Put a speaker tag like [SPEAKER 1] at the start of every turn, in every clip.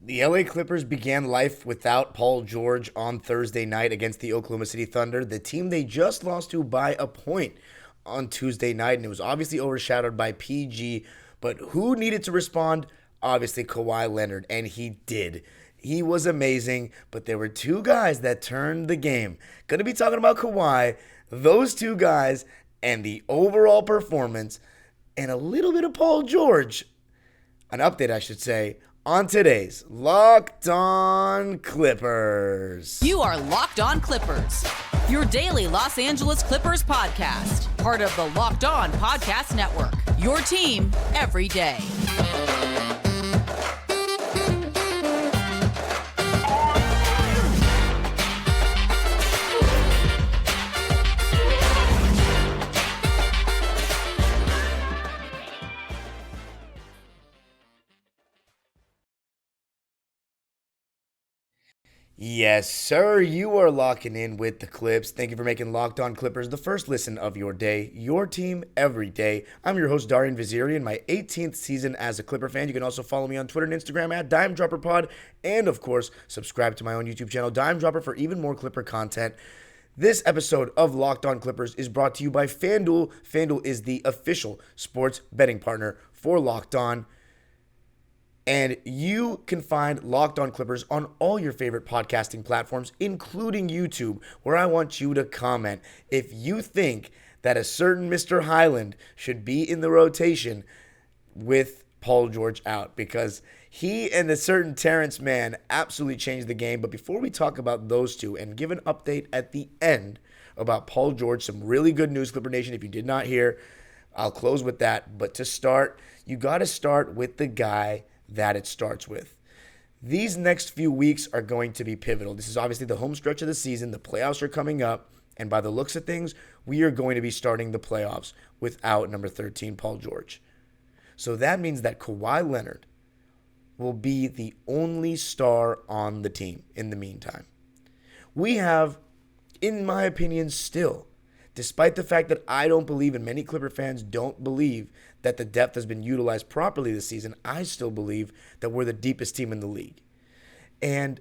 [SPEAKER 1] The LA Clippers began life without Paul George on Thursday night against the Oklahoma City Thunder, the team they just lost to by a point on Tuesday night, and it was obviously overshadowed by PG. But who needed to respond? Obviously, Kawhi Leonard, and he did. He was amazing, but there were two guys that turned the game. Gonna be talking about Kawhi, those two guys, and the overall performance, and a little bit of Paul George. An update, I should say, on today's Locked On Clippers.
[SPEAKER 2] You are Locked On Clippers, your daily Los Angeles Clippers podcast, part of the Locked On Podcast Network, your team every day.
[SPEAKER 1] Yes, sir. You are locking in with the Clips. Thank you for making Locked On Clippers the first listen of your day, your team every day. I'm your host, Darian Vaziri, in my 18th season as a Clipper fan. You can also follow me on Twitter and Instagram at DimeDropperPod. And, of course, subscribe to my own YouTube channel, Dime Dropper, for even more Clipper content. This episode of Locked On Clippers is brought to you by FanDuel. FanDuel is the official sports betting partner for Locked On. And you can find Locked On Clippers on all your favorite podcasting platforms, including YouTube, where I want you to comment if you think that a certain Mr. Highland should be in the rotation with Paul George out, because he and a certain Terrence Mann absolutely changed the game. But before we talk about those two and give an update at the end about Paul George, some really good news, Clipper Nation, if you did not hear, I'll close with that. But to start, you got to start with the guy that it starts with. These next few weeks are going to be pivotal. This is obviously the home stretch of the season. The playoffs are coming up, and by the looks of things, we are going to be starting the playoffs without number 13, Paul George. So that means that Kawhi Leonard will be the only star on the team in the meantime. We have, in my opinion, still, despite the fact that I don't believe, and many Clipper fans don't believe, that the depth has been utilized properly this season, I still believe that we're the deepest team in the league. And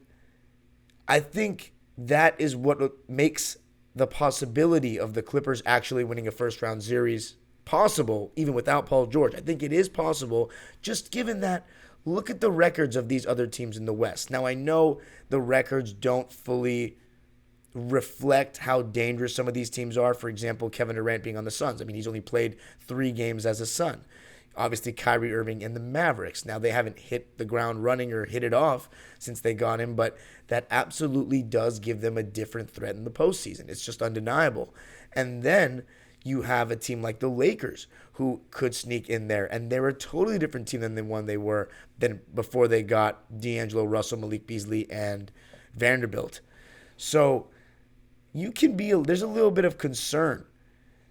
[SPEAKER 1] I think that is what makes the possibility of the Clippers actually winning a first-round series possible, even without Paul George. I think it is possible, just given that, look at the records of these other teams in the West. Now, I know the records don't fully reflect how dangerous some of these teams are. For example, Kevin Durant being on the Suns. I mean, he's only played 3 games as a Sun. Obviously, Kyrie Irving and the Mavericks. Now, they haven't hit the ground running or hit it off since they got him, but that absolutely does give them a different threat in the postseason. It's just undeniable. And then you have a team like the Lakers who could sneak in there, and they're a totally different team than the one they were than before they got D'Angelo Russell, Malik Beasley, and Vanderbilt. So there's a little bit of concern,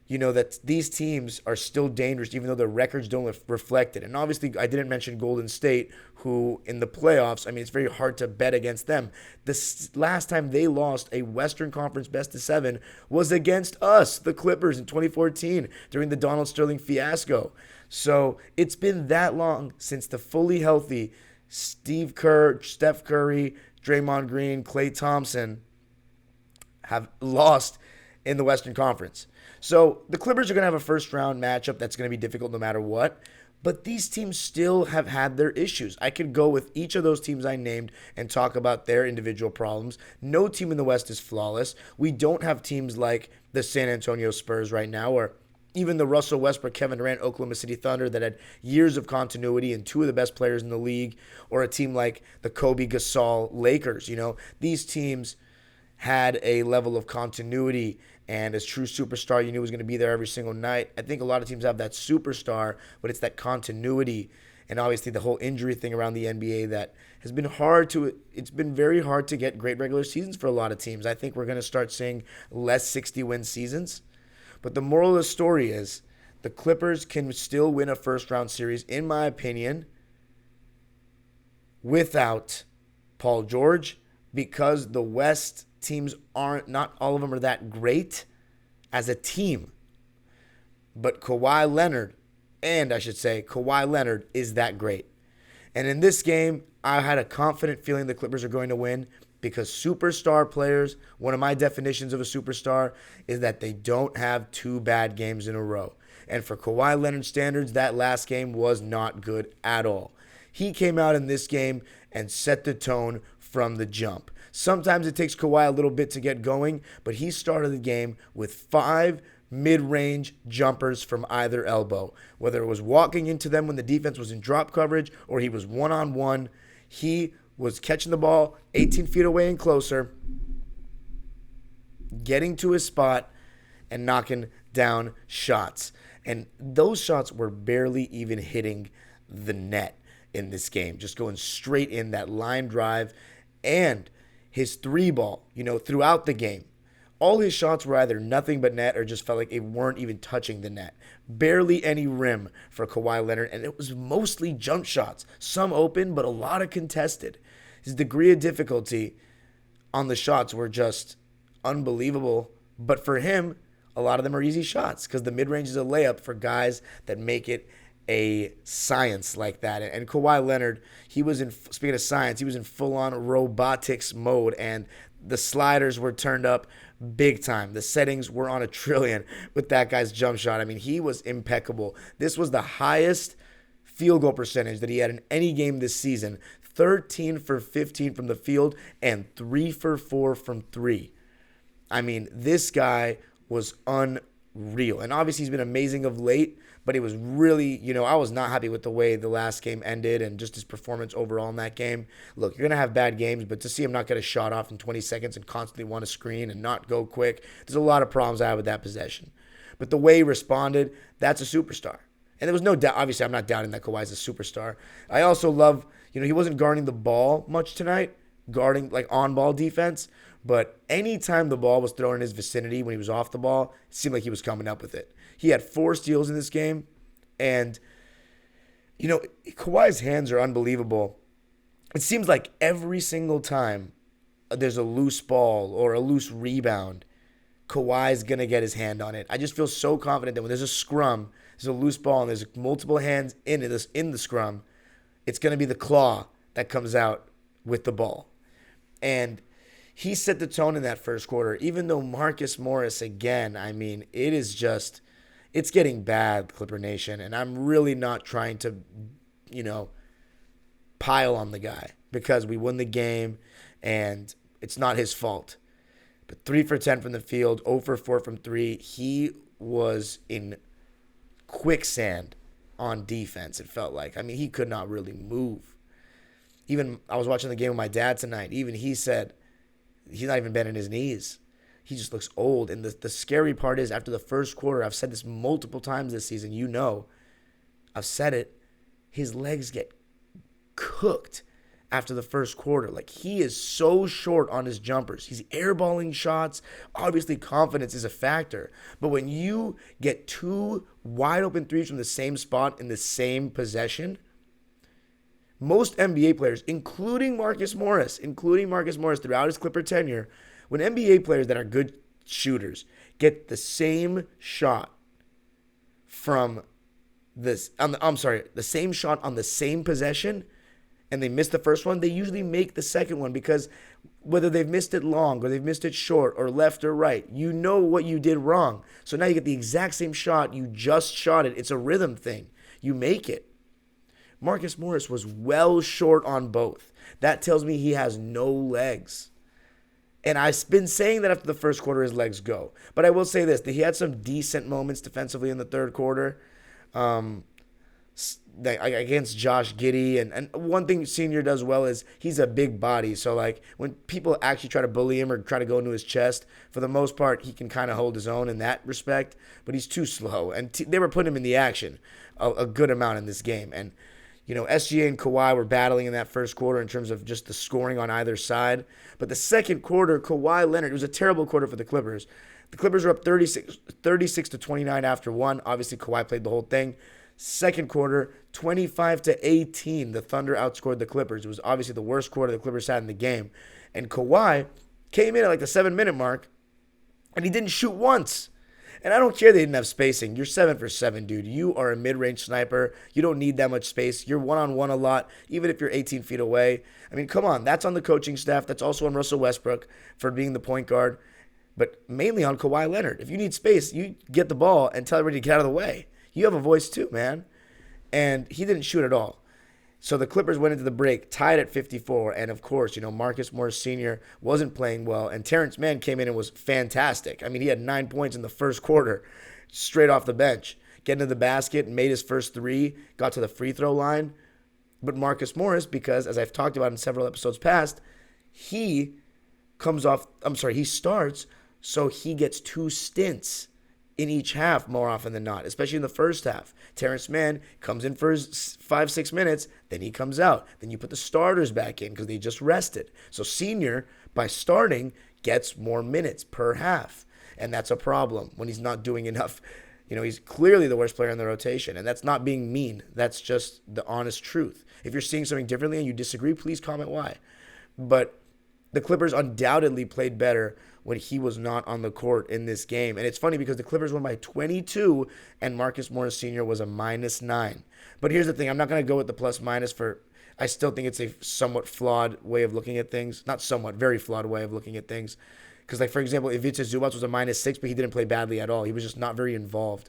[SPEAKER 1] that these teams are still dangerous, even though their records don't reflect it. And obviously, I didn't mention Golden State, who in the playoffs, it's very hard to bet against them. The last time they lost a Western Conference best of 7 was against us, the Clippers, in 2014 during the Donald Sterling fiasco. So it's been that long since the fully healthy Steve Kerr, Steph Curry, Draymond Green, Klay Thompson have lost in the Western Conference. So the Clippers are going to have a first-round matchup that's going to be difficult no matter what. But these teams still have had their issues. I could go with each of those teams I named and talk about their individual problems. No team in the West is flawless. We don't have teams like the San Antonio Spurs right now, or even the Russell Westbrook, Kevin Durant, Oklahoma City Thunder that had years of continuity and 2 of the best players in the league, or a team like the Kobe Gasol Lakers. These teams had a level of continuity and a true superstar you knew was going to be there every single night. I think a lot of teams have that superstar, but it's that continuity and obviously the whole injury thing around the NBA that has been it's been very hard to get great regular seasons for a lot of teams. I think we're going to start seeing less 60-win seasons. But the moral of the story is the Clippers can still win a first-round series, in my opinion, without Paul George, because the West teams not all of them are that great as a team. But Kawhi Leonard is that great. And in this game, I had a confident feeling the Clippers are going to win because superstar players, one of my definitions of a superstar is that they don't have two bad games in a row. And for Kawhi Leonard standards, that last game was not good at all. He came out in this game and set the tone from the jump. Sometimes it takes Kawhi a little bit to get going, but he started the game with 5 mid-range jumpers from either elbow. Whether it was walking into them when the defense was in drop coverage or he was one-on-one, he was catching the ball 18 feet away and closer, getting to his spot, and knocking down shots. And those shots were barely even hitting the net in this game, just going straight in that line drive. And his 3-ball, throughout the game, all his shots were either nothing but net or just felt like it weren't even touching the net. Barely any rim for Kawhi Leonard, and it was mostly jump shots. Some open, but a lot of contested. His degree of difficulty on the shots were just unbelievable. But for him, a lot of them are easy shots because the mid-range is a layup for guys that make it a science like that. And Kawhi Leonard, speaking of science, he was in full-on robotics mode, and the sliders were turned up big time. The settings were on a trillion with that guy's jump shot. I mean, he was impeccable. This was the highest field goal percentage that he had in any game this season. 13 for 15 from the field and 3 for 4 from 3. I mean, this guy was unreal. And obviously he's been amazing of late, but it was really, I was not happy with the way the last game ended and just his performance overall in that game. Look, you're going to have bad games, but to see him not get a shot off in 20 seconds and constantly want to screen and not go quick, there's a lot of problems I have with that possession. But the way he responded, that's a superstar. And there was no doubt, obviously I'm not doubting that Kawhi's a superstar. I also love, he wasn't guarding the ball much tonight, guarding like on-ball defense, but anytime the ball was thrown in his vicinity when he was off the ball, it seemed like he was coming up with it. He had 4 steals in this game, and, Kawhi's hands are unbelievable. It seems like every single time there's a loose ball or a loose rebound, Kawhi's going to get his hand on it. I just feel so confident that when there's a scrum, there's a loose ball, and there's multiple hands in the scrum, it's going to be the claw that comes out with the ball. And he set the tone in that first quarter, even though Marcus Morris, again, I mean, it's getting bad, Clipper Nation, and I'm really not trying to, pile on the guy because we won the game and it's not his fault. But 3 for 10 from the field, 0 for 4 from 3. He was in quicksand on defense, it felt like. I mean, he could not really move. Even I was watching the game with my dad tonight. Even he said he's not even bending his knees. He just looks old. And the scary part is after the first quarter, I've said this multiple times this season, I've said it, his legs get cooked after the first quarter. Like, he is so short on his jumpers. He's airballing shots. Obviously, confidence is a factor. But when you get 2 wide open threes from the same spot in the same possession, most NBA players, including Marcus Morris throughout his Clipper tenure, when NBA players that are good shooters get the same shot from the same shot on the same possession, and they miss the first one, they usually make the second one because whether they've missed it long or they've missed it short or left or right, you know what you did wrong. So now you get the exact same shot. You just shot it. It's a rhythm thing. You make it. Marcus Morris was well short on both. That tells me he has no legs. And I've been saying that after the first quarter, his legs go. But I will say this, that he had some decent moments defensively in the third quarter. Against Josh Giddey, and one thing Senior does well is he's a big body, so like when people actually try to bully him or try to go into his chest, for the most part he can kind of hold his own in that respect, but he's too slow, and they were putting him in the action a good amount in this game. And SGA and Kawhi were battling in that first quarter in terms of just the scoring on either side, but the second quarter, Kawhi Leonard, it was a terrible quarter for the Clippers. The Clippers were up 36 to 29 after one. Obviously Kawhi played the whole thing. Second quarter, 25-18, the Thunder outscored the Clippers. It was obviously the worst quarter the Clippers had in the game. And Kawhi came in at like the 7-minute mark, and he didn't shoot once. And I don't care they didn't have spacing. You're 7 for 7, dude. You are a mid-range sniper. You don't need that much space. You're one-on-one a lot, even if you're 18 feet away. I mean, come on. That's on the coaching staff. That's also on Russell Westbrook for being the point guard, but mainly on Kawhi Leonard. If you need space, you get the ball and tell everybody to get out of the way. You have a voice too, man. And he didn't shoot at all. So the Clippers went into the break tied at 54. And, of course, Marcus Morris Sr. wasn't playing well. And Terrence Mann came in and was fantastic. I mean, he had 9 points in the first quarter straight off the bench. Getting to the basket, made his first three, got to the free throw line. But Marcus Morris, because, as I've talked about in several episodes past, he starts, so he gets 2 stints in each half more often than not, especially in the first half. Terrence Mann comes in for his 5-6 minutes, then he comes out. Then you put the starters back in because they just rested. So Senior, by starting, gets more minutes per half. And that's a problem when he's not doing enough. He's clearly the worst player in the rotation. And that's not being mean. That's just the honest truth. If you're seeing something differently and you disagree, please comment why. But the Clippers undoubtedly played better when he was not on the court in this game. And it's funny because the Clippers won by 22 and Marcus Morris Sr. was a -9. But here's the thing. I'm not going to go with the plus-minus I still think it's a somewhat flawed way of looking at things. Not somewhat, very flawed way of looking at things. Because, for example, Ivica Zubac was a -6, but he didn't play badly at all. He was just not very involved.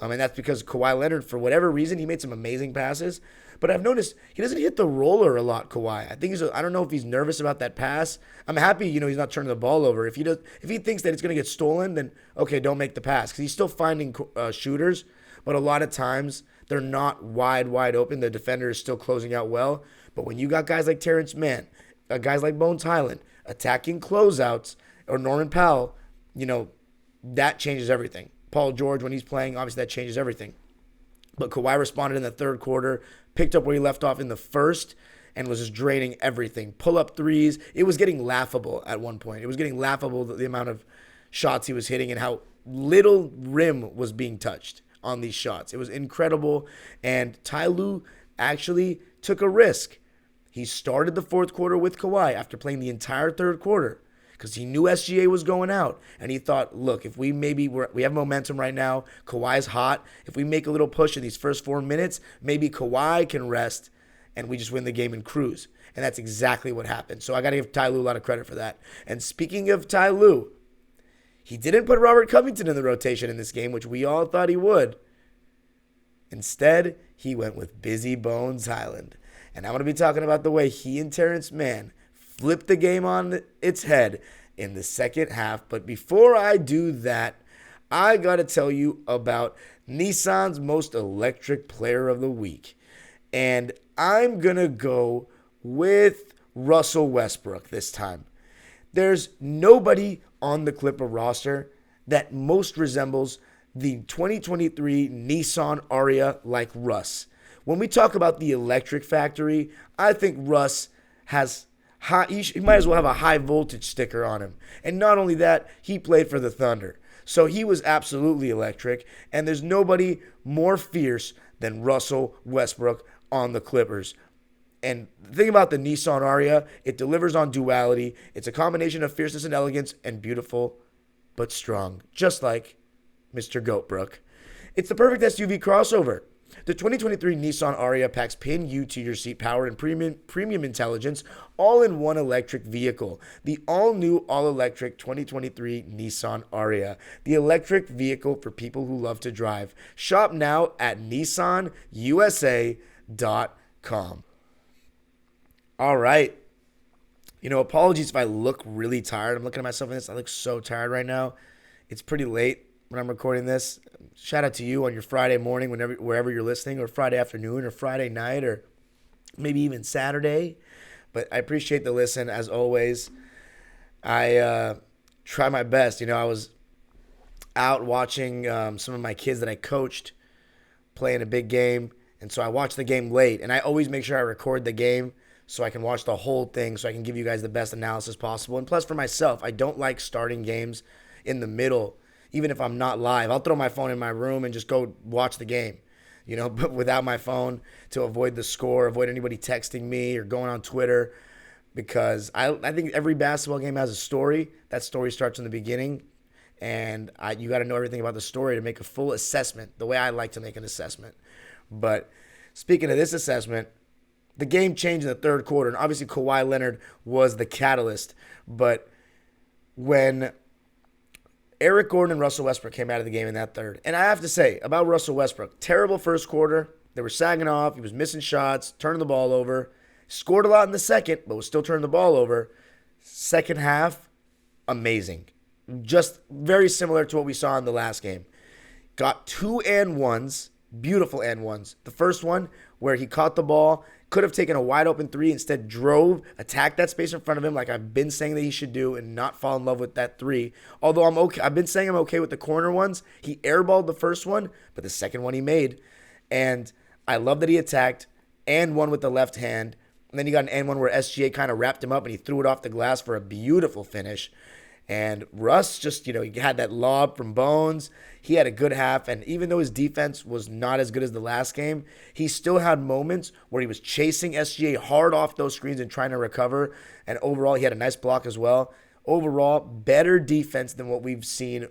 [SPEAKER 1] And that's because Kawhi Leonard, for whatever reason, he made some amazing passes. But I've noticed he doesn't hit the roller a lot, Kawhi. I think I don't know if he's nervous about that pass. I'm happy, he's not turning the ball over. If he thinks that it's going to get stolen, then okay, don't make the pass. Because he's still finding shooters. But a lot of times, they're not wide open. The defender is still closing out well. But when you got guys like Terrence Mann, guys like Bones Highland, attacking closeouts, or Norman Powell, that changes everything. Paul George, when he's playing, obviously that changes everything. But Kawhi responded in the third quarter, picked up where he left off in the first, and was just draining everything. Pull-up threes. It was getting laughable at one point. It was getting laughable, the amount of shots he was hitting and how little rim was being touched on these shots. It was incredible. And Ty Lue actually took a risk. He started the fourth quarter with Kawhi after playing the entire third quarter, because he knew SGA was going out. And he thought, look, if we have momentum right now, Kawhi's hot. If we make a little push in these first 4 minutes, maybe Kawhi can rest and we just win the game and cruise. And that's exactly what happened. So I got to give Ty Lue a lot of credit for that. And speaking of Ty Lue, he didn't put Robert Covington in the rotation in this game, which we all thought he would. Instead, he went with Busy Bones Highland. And I'm going to be talking about the way he and Terrence Mann flipped the game on its head in the second half. But before I do that, I got to tell you about Nissan's most electric player of the week. And I'm going to go with Russell Westbrook this time. There's nobody on the Clipper roster that most resembles the 2023 Nissan Aria like Russ. When we talk about the electric factory, I think Russ has he might as well have a high voltage sticker on him. And not only that, he played for the Thunder. So he was absolutely electric. And there's nobody more fierce than Russell Westbrook on the Clippers. And the thing about the Nissan Aria, it delivers on duality. It's a combination of fierceness and elegance and beautiful but strong, just like Mr. Goatbrook. It's the perfect SUV crossover. The 2023 Nissan Aria packs pin you to your seat power and premium intelligence all in one electric vehicle. The all-new, all-electric 2023 Nissan Aria. The electric vehicle for people who love to drive. Shop now at nissanusa.com. All right. Apologies if I look really tired. I'm looking at myself in this. I look so tired right now. It's pretty late when I'm recording this. Shout out to you on your Friday morning, wherever you're listening, or Friday afternoon, or Friday night, or maybe even Saturday. But I appreciate the listen, as always. I try my best. I was out watching some of my kids that I coached playing a big game, and so I watched the game late. And I always make sure I record the game so I can watch the whole thing, so I can give you guys the best analysis possible. And plus, for myself, I don't like starting games in the middle. Even if I'm not live, I'll throw my phone in my room and just go watch the game, but without my phone, to avoid the score, avoid anybody texting me or going on Twitter, because I think every basketball game has a story. That story starts in the beginning, And you got to know everything about the story to make a full assessment, the way I like to make an assessment. But speaking of this assessment, the game changed in the third quarter, and obviously Kawhi Leonard was the catalyst. But when Eric Gordon and Russell Westbrook came out of the game in that third, and I have to say about Russell Westbrook, terrible first quarter. They were sagging off. He was missing shots, turning the ball over. Scored a lot in the second, but was still turning the ball over. Second half, amazing. Just very similar to what we saw in the last game. Got 2 and 1s, beautiful and 1s. The first one where he caught the ball, could have taken a wide open three, instead drove, attacked that space in front of him like I've been saying that he should do and not fall in love with that three. Although I've been saying I'm okay with the corner ones. He airballed the first one, but the second one he made. And I love that he attacked and one with the left hand. And then you got an and one where SGA kind of wrapped him up and he threw it off the glass for a beautiful finish. And Russ just, he had that lob from Bones. He had a good half. And even though his defense was not as good as the last game, he still had moments where he was chasing SGA hard off those screens and trying to recover. And overall, he had a nice block as well. Overall, better defense than what we've seen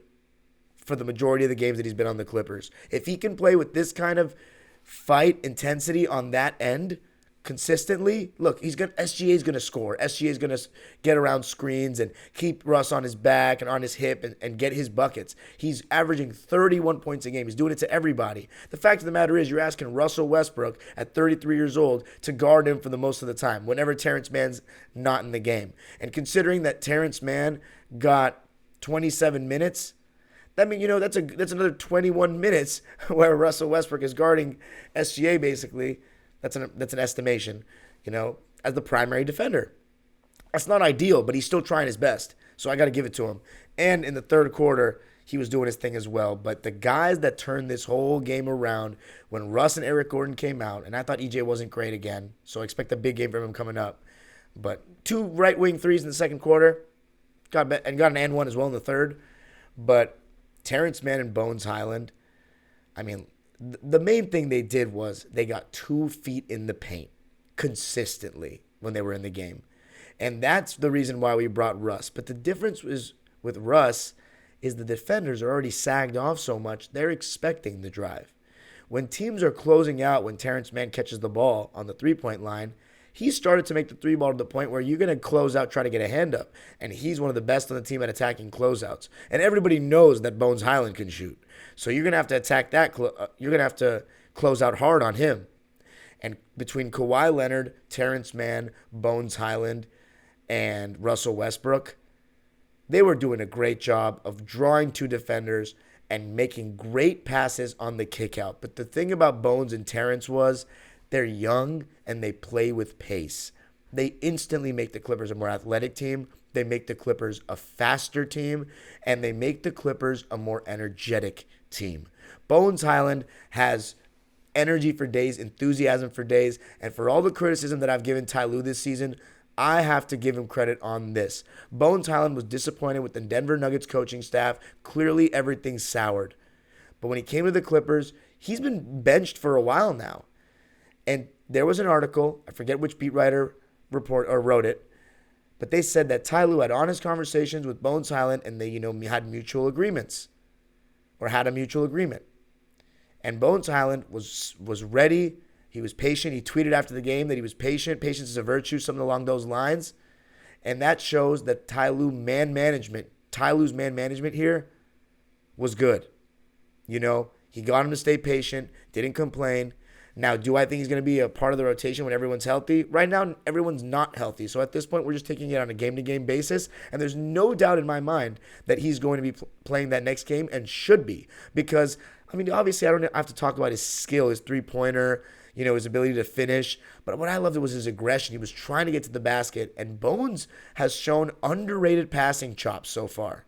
[SPEAKER 1] for the majority of the games that he's been on the Clippers. If he can play with this kind of fight intensity on that end consistently, look, SGA is going to score. SGA is going to get around screens and keep Russ on his back and on his hip and get his buckets. He's averaging 31 points a game. He's doing it to everybody. The fact of the matter is you're asking Russell Westbrook at 33 years old to guard him for the most of the time whenever Terrence Mann's not in the game. And considering that Terrence Mann got 27 minutes, that means, that's another 21 minutes where Russell Westbrook is guarding SGA basically. That's an estimation, as the primary defender. That's not ideal, but he's still trying his best. So I got to give it to him. And in the third quarter, he was doing his thing as well. But the guys that turned this whole game around when Russ and Eric Gordon came out, and I thought EJ wasn't great again, so I expect a big game from him coming up. But 2 right-wing threes in the second quarter, got an and one as well in the third. But Terrence Mann and Bones Highland, the main thing they did was they got 2 feet in the paint consistently when they were in the game. And that's the reason why we brought Russ. But the difference is with Russ is the defenders are already sagged off so much, they're expecting the drive. When teams are closing out, when Terrence Mann catches the ball on the three-point line, he started to make the three ball to the point where you're going to close out, try to get a hand up. And he's one of the best on the team at attacking closeouts. And everybody knows that Bones Highland can shoot. So you're going to have to attack that. You're going to have to close out hard on him. And between Kawhi Leonard, Terrence Mann, Bones Highland, and Russell Westbrook, they were doing a great job of drawing 2 defenders and making great passes on the kick out. But the thing about Bones and Terrence was they're young and they play with pace. They instantly make the Clippers a more athletic team. They make the Clippers a faster team. And they make the Clippers a more energetic team. Bones Highland has energy for days, enthusiasm for days. And for all the criticism that I've given Ty Lue this season, I have to give him credit on this. Bones Highland was disappointed with the Denver Nuggets coaching staff. Clearly everything soured. But when he came to the Clippers, he's been benched for a while now. And there was an article, I forget which beat writer wrote it, but they said that Ty Lue had honest conversations with Bones Highland and they, had mutual agreements or had a mutual agreement. And Bones Highland was ready. He was patient. He tweeted after the game that he was patient. Patience is a virtue, something along those lines. And that shows that Ty Lue's man management here was good. He got him to stay patient, didn't complain. Now, do I think he's going to be a part of the rotation when everyone's healthy? Right now, everyone's not healthy. So at this point, we're just taking it on a game-to-game basis. And there's no doubt in my mind that he's going to be playing that next game and should be. Because, obviously, I don't have to talk about his skill, his three-pointer, his ability to finish. But what I loved was his aggression. He was trying to get to the basket. And Bones has shown underrated passing chops so far.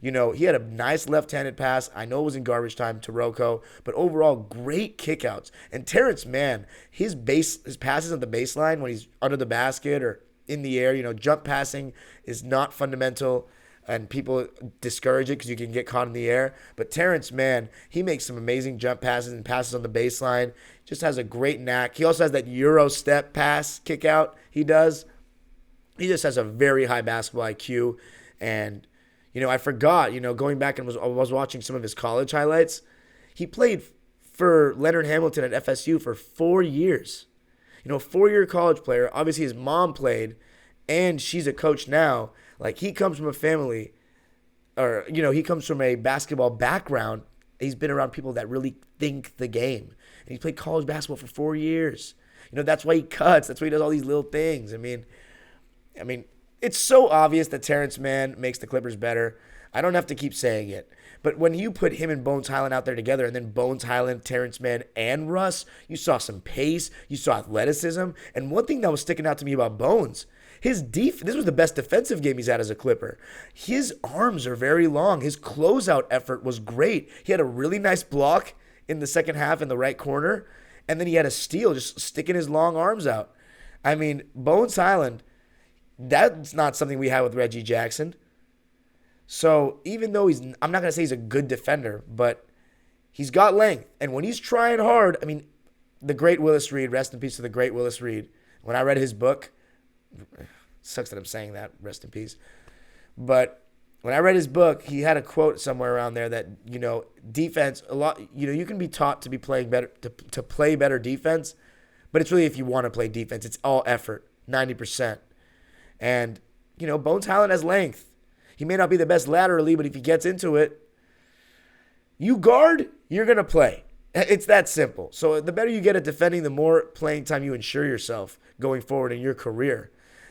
[SPEAKER 1] He had a nice left-handed pass. I know it was in garbage time to Rocco, but overall, great kickouts. And Terrence Mann, his passes at the baseline when he's under the basket or in the air, jump passing is not fundamental, and people discourage it because you can get caught in the air. But Terrence Mann, he makes some amazing jump passes and passes on the baseline. Just has a great knack. He also has that Euro step pass kickout he does. He just has a very high basketball IQ, and I forgot, going back and I was watching some of his college highlights. He played for Leonard Hamilton at FSU for 4 years. 4-year college player. Obviously, his mom played, and she's a coach now. Like, he comes from a family, or, he comes from a basketball background. He's been around people that really think the game. And he played college basketball for 4 years. That's why he cuts. That's why he does all these little things. I mean, it's so obvious that Terrence Mann makes the Clippers better. I don't have to keep saying it. But when you put him and Bones Highland out there together, and then Bones Highland, Terrence Mann, and Russ, you saw some pace, you saw athleticism. And one thing that was sticking out to me about Bones, this was the best defensive game he's had as a Clipper. His arms are very long. His closeout effort was great. He had a really nice block in the second half in the right corner, and then he had a steal just sticking his long arms out. I mean, Bones Highland, that's not something we had with Reggie Jackson. So even though I'm not going to say he's a good defender, but he's got length. And when he's trying hard, the great Willis Reed, rest in peace to the great Willis Reed. When I read his book, sucks that I'm saying that, rest in peace. But when I read his book, he had a quote somewhere around there that, defense, you can be taught to be playing better, to play better defense, but it's really if you want to play defense. It's all effort, 90%. And, Bones Highland has length. He may not be the best laterally, but if he gets into it, you guard, you're going to play. It's that simple. So the better you get at defending, the more playing time you ensure yourself going forward in your career.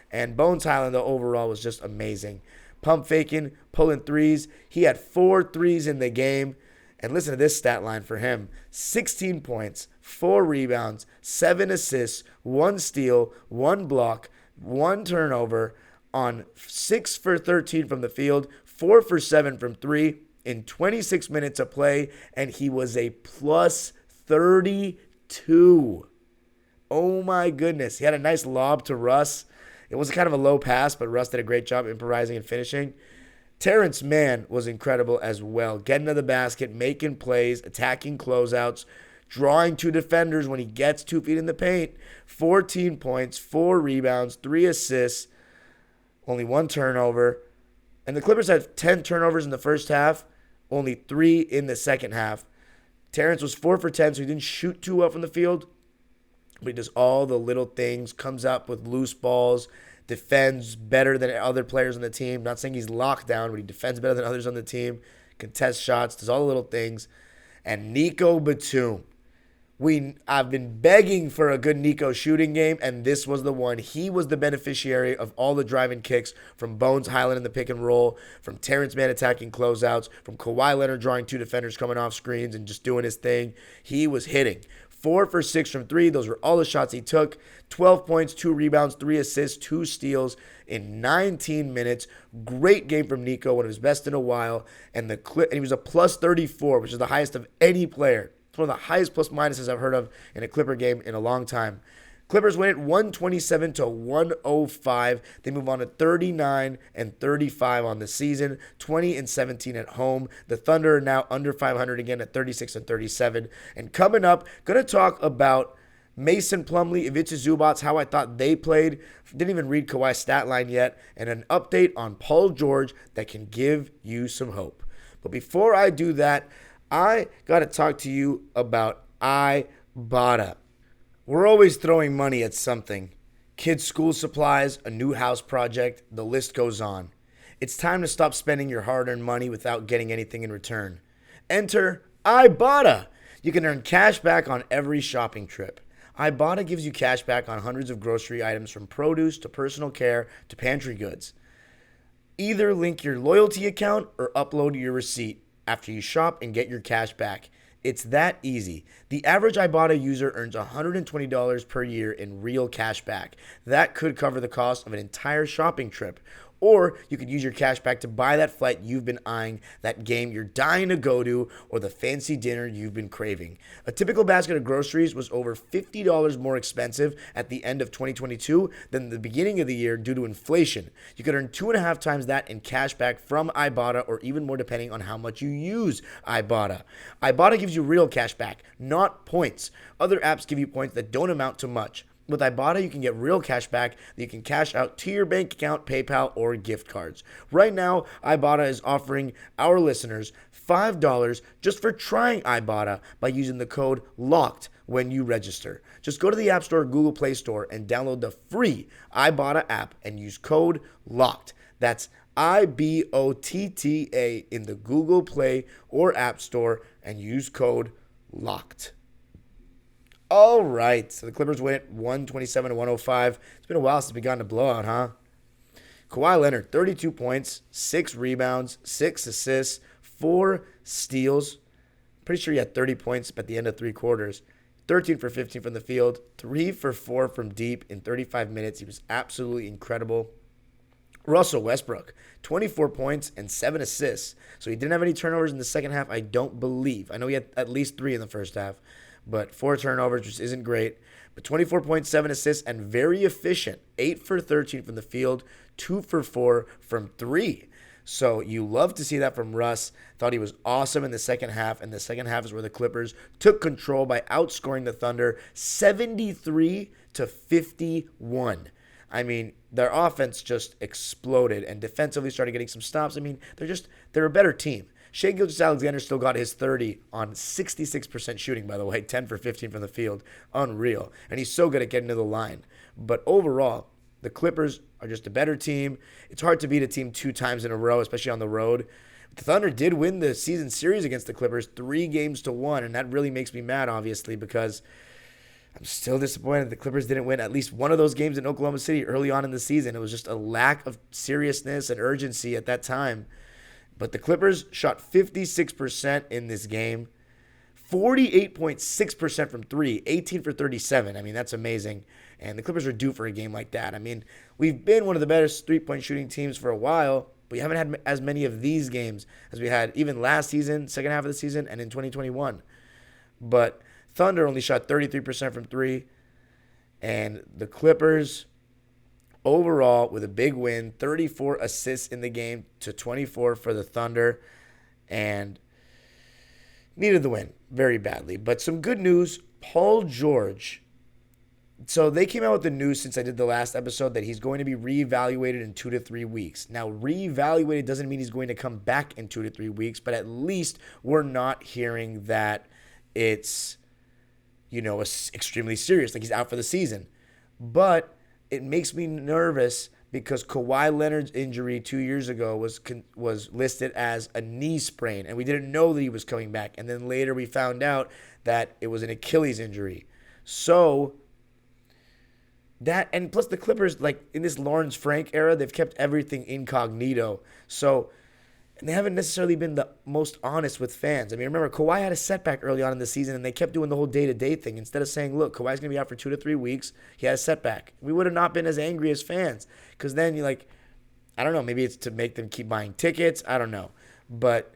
[SPEAKER 1] And Bones Highland, though, overall was just amazing. Pump faking, pulling threes. He had 4 threes in the game. And listen to this stat line for him. 16 points, 4 rebounds, 7 assists, 1 steal, 1 block, 1 turnover, on 6 for 13 from the field, 4 for 7 from 3 in 26 minutes of play, and he was a plus 32. Oh my goodness. He had a nice lob to Russ. It was kind of a low pass, but Russ did a great job improvising and finishing. Terrence Mann was incredible as well, getting to the basket, making plays, attacking closeouts, drawing 2 defenders when he gets 2 feet in the paint. 14 points, 4 rebounds, 3 assists, only 1 turnover. And the Clippers had 10 turnovers in the first half, only 3 in the second half. Terrence was 4 for 10, so he didn't shoot too well from the field. But he does all the little things, comes up with loose balls, defends better than other players on the team. Not saying he's locked down, but he defends better than others on the team. Contests shots, does all the little things. And Nico Batum. I've been begging for a good Nico shooting game, and this was the one. He was the beneficiary of all the driving kicks from Bones Highland in the pick and roll, from Terrence Mann attacking closeouts, from Kawhi Leonard drawing 2 defenders coming off screens and just doing his thing. He was hitting. 4 for 6 from 3. Those were all the shots he took. 12 points, 2 rebounds, 3 assists, 2 steals in 19 minutes. Great game from Nico, one of his best in a while. And he was a plus 34, which is the highest of any player. It's one of the highest plus minuses I've heard of in a Clipper game in a long time. Clippers win it 127 to 105. They move on to 39 and 35 on the season, 20 and 17 at home. The Thunder are now under 500 again at 36 and 37. And coming up, going to talk about Mason Plumlee, Ivica Zubac, how I thought they played. Didn't even read Kawhi's stat line yet. And an update on Paul George that can give you some hope. But before I do that, I got to talk to you about Ibotta. We're always throwing money at something. Kids' school supplies, a new house project, the list goes on. It's time to stop spending your hard-earned money without getting anything in return. Enter Ibotta. You can earn cash back on every shopping trip. Ibotta gives you cash back on hundreds of grocery items from produce to personal care to pantry goods. Either link your loyalty account or upload your receipt after you shop and get your cash back. It's that easy. The average Ibotta user earns $120 per year in real cash back. That could cover the cost of an entire shopping trip. Or you could use your cash back to buy that flight you've been eyeing, that game you're dying to go to, or the fancy dinner you've been craving. A typical basket of groceries was over $50 more expensive at the end of 2022 than the beginning of the year due to inflation. You could earn 2.5 times that in cash back from Ibotta, or even more depending on how much you use Ibotta. Ibotta gives you real cash back, not points. Other apps give you points that don't amount to much. With Ibotta, you can get real cash back that you can cash out to your bank account, PayPal, or gift cards. Right now, Ibotta is offering our listeners $5 just for trying Ibotta by using the code LOCKED when you register. Just go to the App Store or Google Play Store and download the free Ibotta app and use code LOCKED. That's IBOTTA in the Google Play or App Store and use code LOCKED. All right, so the Clippers win it 127-105. It's been a while since we got in a blowout, huh? Kawhi Leonard, 32 points, 6 rebounds, 6 assists, 4 steals. Pretty sure he had 30 points at the end of 3 quarters. 13 for 15 from the field, 3 for 4 from deep in 35 minutes. He was absolutely incredible. Russell Westbrook, 24 points and 7 assists. So he didn't have any turnovers in the second half, I don't believe. I know he had at least 3 in the first half, but 4 turnovers, which isn't great. But 24.7 assists and very efficient. 8 for 13 from the field, 2 for 4 from 3. So you love to see that from Russ. Thought he was awesome in the second half, and the second half is where the Clippers took control by outscoring the Thunder 73-51. I mean, their offense just exploded and defensively started getting some stops. I mean, they're a better team. Shai Gilgeous-Alexander still got his 30 on 66% shooting, by the way, 10 for 15 from the field. Unreal. And he's so good at getting to the line. But overall, the Clippers are just a better team. It's hard to beat a team 2 times in a row, especially on the road. The Thunder did win the season series against the Clippers 3-1, and that really makes me mad, obviously, because I'm still disappointed the Clippers didn't win at least one of those games in Oklahoma City early on in the season. It was just a lack of seriousness and urgency at that time. But the Clippers shot 56% in this game, 48.6% from 3, 18 for 37. I mean, that's amazing. And the Clippers are due for a game like that. I mean, we've been one of the best three-point shooting teams for a while, but we haven't had as many of these games as we had even last season, second half of the season, and in 2021. But Thunder only shot 33% from 3, and the Clippers overall with a big win, 34 assists in the game to 24 for the Thunder, and needed the win very badly. But some good news, Paul George. So they came out with the news since I did the last episode that he's going to be reevaluated in 2 to 3 weeks. Now, reevaluated doesn't mean he's going to come back in 2 to 3 weeks, but at least we're not hearing that it's, extremely serious, like he's out for the season. But it makes me nervous because Kawhi Leonard's injury 2 years ago was listed as a knee sprain, and we didn't know that he was coming back. And then later we found out that it was an Achilles injury. So that, and plus the Clippers, like in this Lawrence Frank era, they've kept everything incognito. So, and they haven't necessarily been the most honest with fans. I mean, remember, Kawhi had a setback early on in the season, and they kept doing the whole day-to-day thing. Instead of saying, look, Kawhi's going to be out for 2 to 3 weeks, he had a setback. We would have not been as angry as fans. Because then you're like, I don't know, maybe it's to make them keep buying tickets. I don't know. But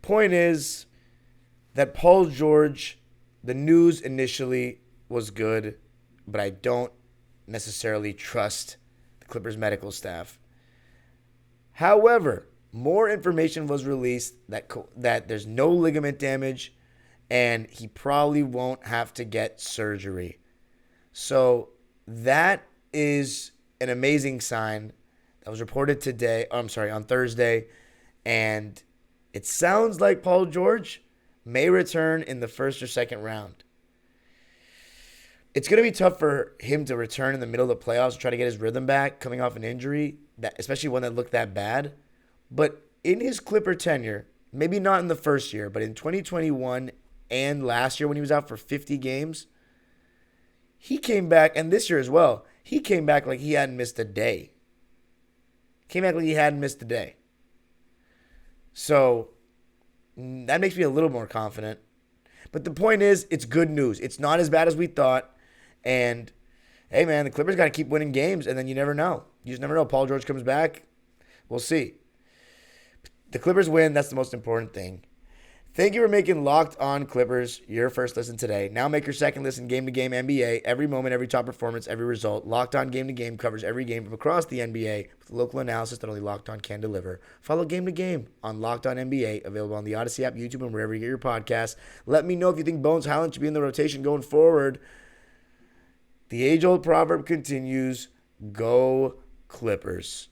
[SPEAKER 1] point is that Paul George, the news initially was good, but I don't necessarily trust the Clippers medical staff. However, more information was released that there's no ligament damage and he probably won't have to get surgery. So that is an amazing sign. That was reported on Thursday. And it sounds like Paul George may return in the first or second round. It's going to be tough for him to return in the middle of the playoffs and try to get his rhythm back coming off an injury, especially one that looked that bad. But in his Clipper tenure, maybe not in the first year, but in 2021 and last year when he was out for 50 games, he came back, and this year as well, he came back like he hadn't missed a day. So that makes me a little more confident. But the point is, it's good news. It's not as bad as we thought. And, hey, man, the Clippers got to keep winning games, and then you never know. You just never know. Paul George comes back. We'll see. The Clippers win. That's the most important thing. Thank you for making Locked On Clippers your first listen today. Now make your second listen game-to-game NBA. Every moment, every top performance, every result. Locked On Game-to-Game covers every game from across the NBA with local analysis that only Locked On can deliver. Follow Game-to-Game on Locked On NBA, available on the Odyssey app, YouTube, and wherever you get your podcasts. Let me know if you think Bones Highland should be in the rotation going forward. The age-old proverb continues, go Clippers.